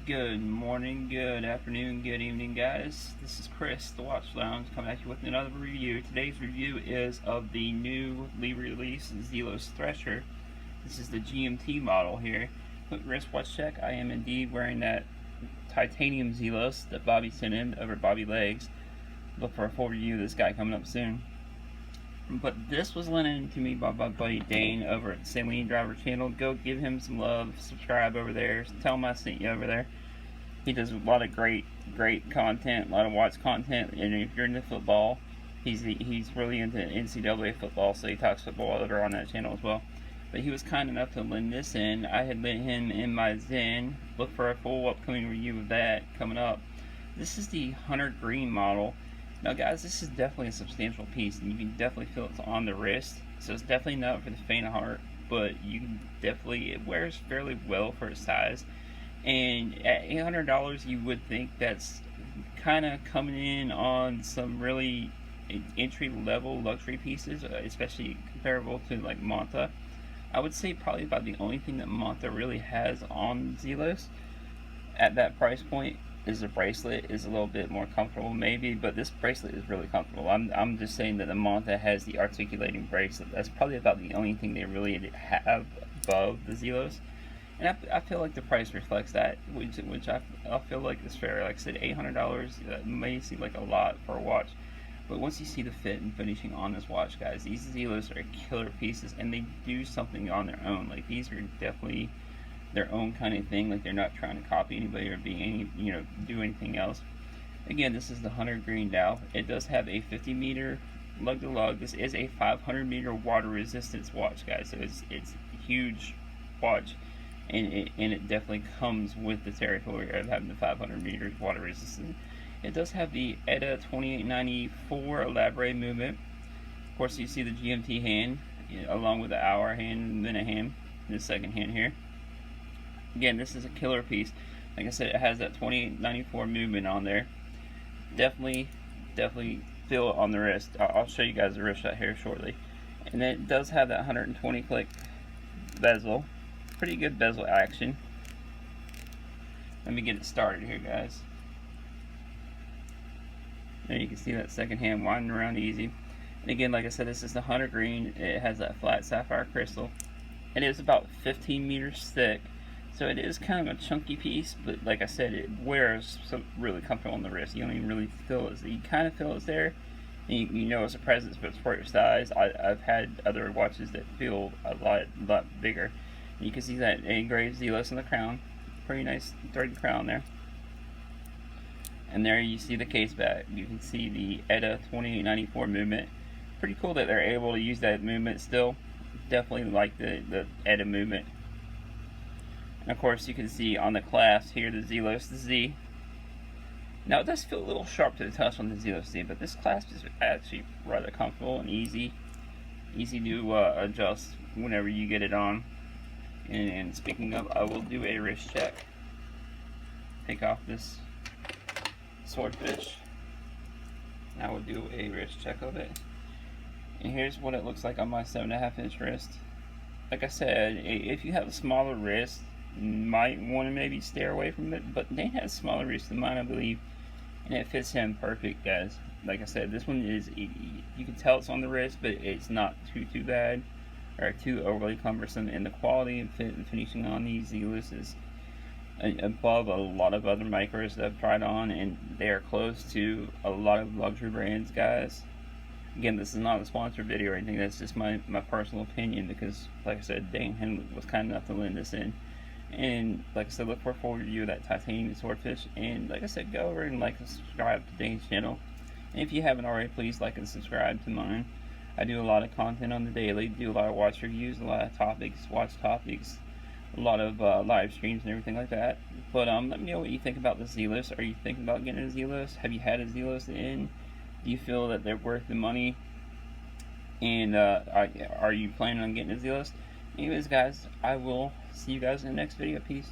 Good morning, good afternoon, good evening, guys. This is Chris, the Watch Lounge, coming at you with another review. Today's review is of the newly released Zelos Thresher. This is the GMT model here. Quick wristwatch check. I am indeed wearing that titanium Zelos that Bobby sent in over Bobby Legs. Look for a full review of this guy coming up soon. But this was lent in to me by my buddy Dane over at Saline Driver channel. Go give him some love, subscribe over there, tell him I sent you over there. He does a lot of great content, a lot of watch content, and if you're into football, he's really into NCAA football, so he talks football over on that channel as well. But he was kind enough to lend this in. I had lent him in my Zen. Look for a full upcoming review of that coming up. This is the Hunter Green model. Now guys, this is definitely a substantial piece, and you can definitely feel it's on the wrist, so it's definitely not for the faint of heart, but you can definitely, it wears fairly well for its size. And at $800, you would think that's kind of coming in on some really entry-level luxury pieces, especially comparable to like Manta. I would say probably about the only thing that Manta really has on Zelos at that price point is the bracelet is a little bit more comfortable maybe, but this bracelet is really comfortable. I'm just saying that the Manta has the articulating bracelet. That's probably about the only thing they really have above the Zelos. And I feel like the price reflects that, which I feel like is fair. Like I said, $800 may seem like a lot for a watch, but once you see the fit and finishing on this watch, guys, these Zelos are killer pieces, and they do something on their own. Like, these are definitely their own kind of thing. Like, they're not trying to copy anybody or be any, do anything else. Again, this is the Hunter Green dial. It does have a 50-meter lug-to-lug. This is a 500-meter water resistance watch, guys. So it's a huge watch. And it definitely comes with the territory of having the 500 meters water resistant. It does have the ETA 2894 elaborate movement. Of course, you see the GMT hand along with the hour hand and minute hand, the second hand here. Again, this is a killer piece. Like I said, it has that 2894 movement on there. Definitely feel it on the wrist. I'll show you guys the wrist shot here shortly. And it does have that 120 click bezel. Pretty good bezel action. Let me get it started here, guys. There you can see that second hand winding around easy. And again, like I said, this is the Hunter Green. It has that flat sapphire crystal. It is about 15 meters thick, so it is kind of a chunky piece, but like I said, it wears so really comfortable on the wrist. You don't even really feel it. You kind of feel it's there, and you know it's a presence, but it's for your size. I've had other watches that feel a lot bigger. You can see that engraved Zelos in the crown. Pretty nice threaded crown there. And there you see the case back. You can see the ETA 2894 movement. Pretty cool that they're able to use that movement still. Definitely like the ETA movement. And of course you can see on the clasp here the Zelos Z. Now it does feel a little sharp to the touch on the Zelos Z, but this clasp is actually rather comfortable and easy to adjust whenever you get it on. And speaking of, I will do a wrist check. Take off this swordfish. I will do a wrist check of it. And here's what it looks like on my 7.5 inch wrist. Like I said, if you have a smaller wrist, you might want to maybe stay away from it. But Dane has smaller wrist than mine, I believe, and it fits him perfect, guys. Like I said, this one is, you can tell it's on the wrist, but it's not too bad or too overly cumbersome, and the quality and fit and finishing on these Zelos is above a lot of other micros that I've tried on, and they are close to a lot of luxury brands, guys. Again, this is not a sponsored video or anything, that's just my personal opinion, because like I said, Dane was kind enough to lend this in. And like I said, look for a full review of that titanium swordfish, and like I said, go over and like and subscribe to Dane's channel. And if you haven't already, please like and subscribe to mine. I do a lot of content on the daily, do a lot of watch reviews, a lot of topics, watch topics, a lot of live streams and everything like that. But let me know what you think about the Zelos. Are you thinking about getting a Zelos? Have you had a Zelos in? Do you feel that they're worth the money? And are you planning on getting a Zelos? Anyways, guys, I will see you guys in the next video. Peace.